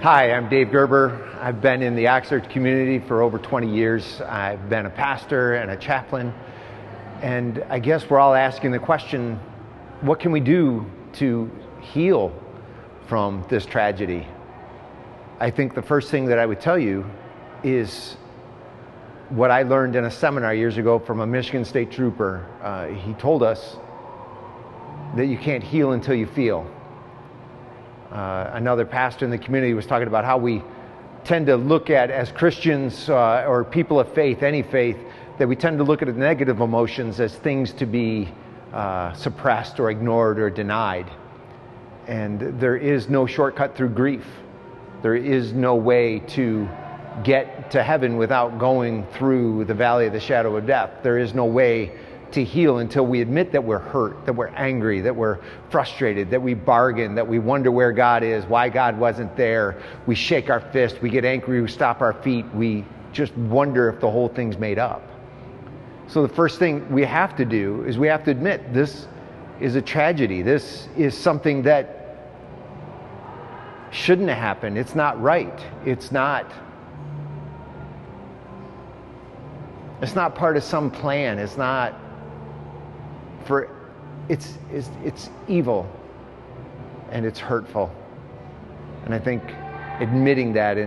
Hi, I'm Dave Gerber. I've been in the Oxford community for over 20 years. I've been a pastor and a chaplain. And I guess we're all asking the question, what can we do to heal from this tragedy? I think the first thing that I would tell you is what I learned in a seminar years ago from a Michigan State trooper. He told us that you can't heal until you feel. Another pastor in the community was talking about how we tend to look at, as Christians or people of faith, any faith, that we tend to look at the negative emotions as things to be suppressed or ignored or denied. And there is no shortcut through grief. There is no way to get to heaven without going through the valley of the shadow of death. There is no way to heal until we admit that we're hurt, that we're angry, that we're frustrated, that we bargain, that we wonder where God is, why God wasn't there. We shake our fist, we get angry, we stop our feet, we just wonder if the whole thing's made up. So the first thing we have to do is we have to admit this is a tragedy. This is something that shouldn't have happened. It's not right. It's not part of some plan. It's not for, it's evil and it's hurtful. And I think admitting that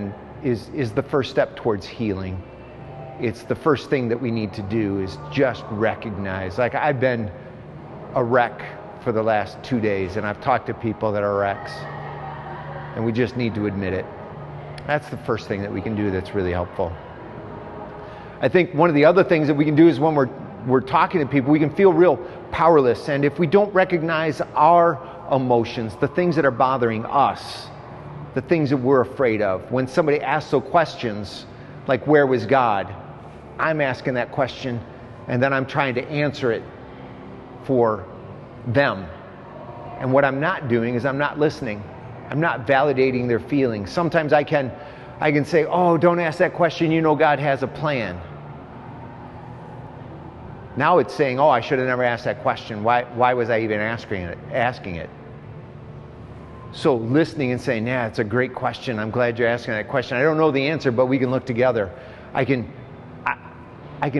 is the first step towards healing. It's the first thing that we need to do is just recognize. Like, I've been a wreck for the last 2 days, and I've talked to people that are wrecks, and we just need to admit it. That's the first thing that we can do that's really helpful. I think one of the other things that we can do is when we're talking to people, we can feel real powerless. And if we don't recognize our emotions, the things that are bothering us, the things that we're afraid of, when somebody asks those questions, like, where was God? I'm asking that question, and then I'm trying to answer it for them. And what I'm not doing is I'm not listening. I'm not validating their feelings. Sometimes I can say, oh, don't ask that question. You know God has a plan. Now it's saying, oh, I should have never asked that question. Why was I even asking it? So listening and saying, yeah, it's a great question. I'm glad you're asking that question. I don't know the answer, but we can look together. I can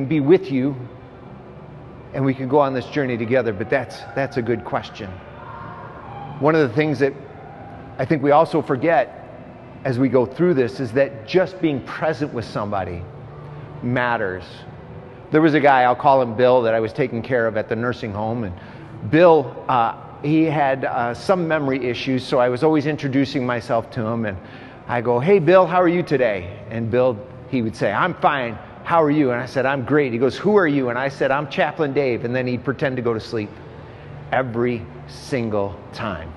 be with you, and we can go on this journey together, but that's a good question. One of the things that I think we also forget as we go through this is that just being present with somebody matters. There was a guy, I'll call him Bill, that I was taking care of at the nursing home, and Bill, he had some memory issues, so I was always introducing myself to him, and I go, hey Bill, how are you today? And Bill, he would say, I'm fine, how are you? And I said, I'm great. He goes, who are you? And I said, I'm Chaplain Dave, and then he'd pretend to go to sleep every single time.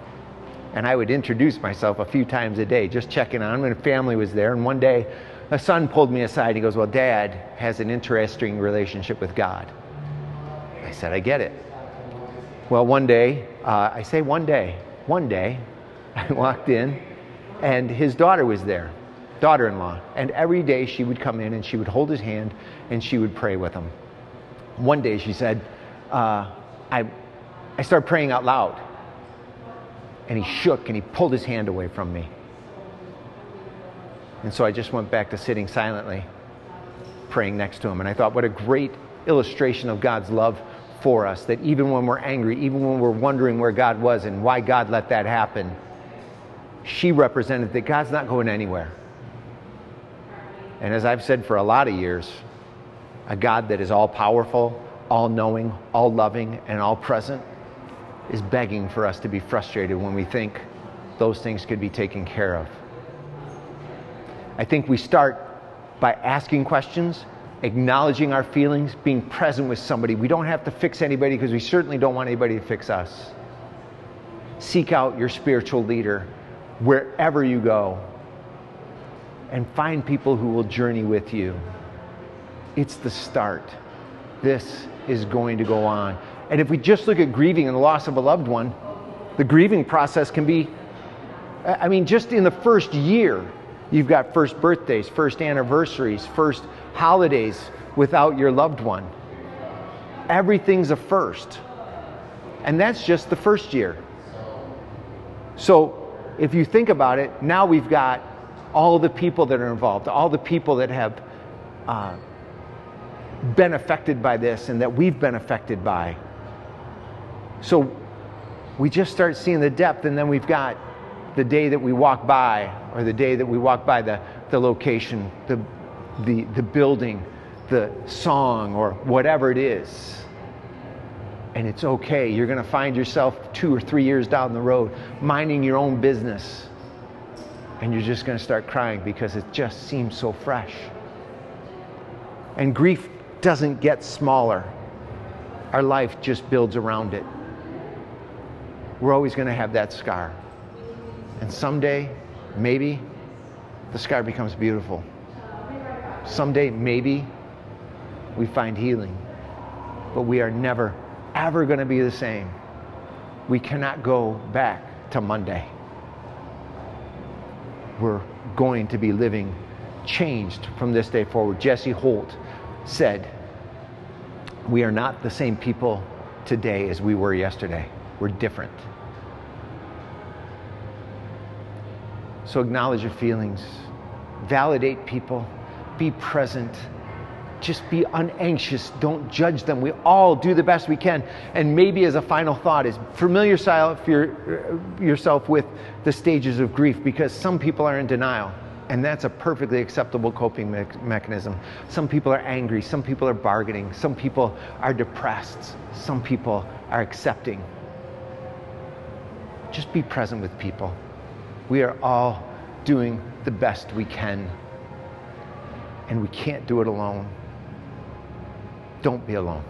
And I would introduce myself a few times a day, just checking on him, and family was there. And one day, a son pulled me aside. He goes, well, Dad has an interesting relationship with God. I said, I get it. Well, one day, I walked in, and his daughter was there, daughter-in-law. And every day she would come in, and she would hold his hand, and she would pray with him. One day she said, I started praying out loud. And he shook, and he pulled his hand away from me. And so I just went back to sitting silently, praying next to him. And I thought, what a great illustration of God's love for us, that even when we're angry, even when we're wondering where God was and why God let that happen, she represented that God's not going anywhere. And as I've said for a lot of years, a God that is all-powerful, all-knowing, all-loving, and all-present is begging for us to be frustrated when we think those things could be taken care of. I think we start by asking questions, acknowledging our feelings, being present with somebody. We don't have to fix anybody because we certainly don't want anybody to fix us. Seek out your spiritual leader wherever you go and find people who will journey with you. It's the start. This is going to go on. And if we just look at grieving and the loss of a loved one, the grieving process can be, just in the first year, you've got first birthdays, first anniversaries, first holidays without your loved one. Everything's a first. And that's just the first year. So if you think about it, now we've got all the people that are involved, all the people that have been affected by this and that we've been affected by. So we just start seeing the depth, and then we've got the day that we walk by, or the day that we walk by the location, the building, the song, or whatever it is. And it's okay. You're going to find yourself 2 or 3 years down the road minding your own business, and you're just going to start crying because it just seems so fresh. And grief doesn't get smaller. Our life just builds around it. We're always going to have that scar. And someday, maybe, the scar becomes beautiful. Someday, maybe, we find healing. But we are never, ever going to be the same. We cannot go back to Monday. We're going to be living changed from this day forward. Jesse Holt said, "We are not the same people today as we were yesterday. We're different." So acknowledge your feelings, validate people, be present, just be unanxious, don't judge them. We all do the best we can. And maybe as a final thought is familiar yourself with the stages of grief, because some people are in denial, and that's a perfectly acceptable coping mechanism. Some people are angry, some people are bargaining, some people are depressed, some people are accepting. Just be present with people. We are all doing the best we can, and we can't do it alone. Don't be alone.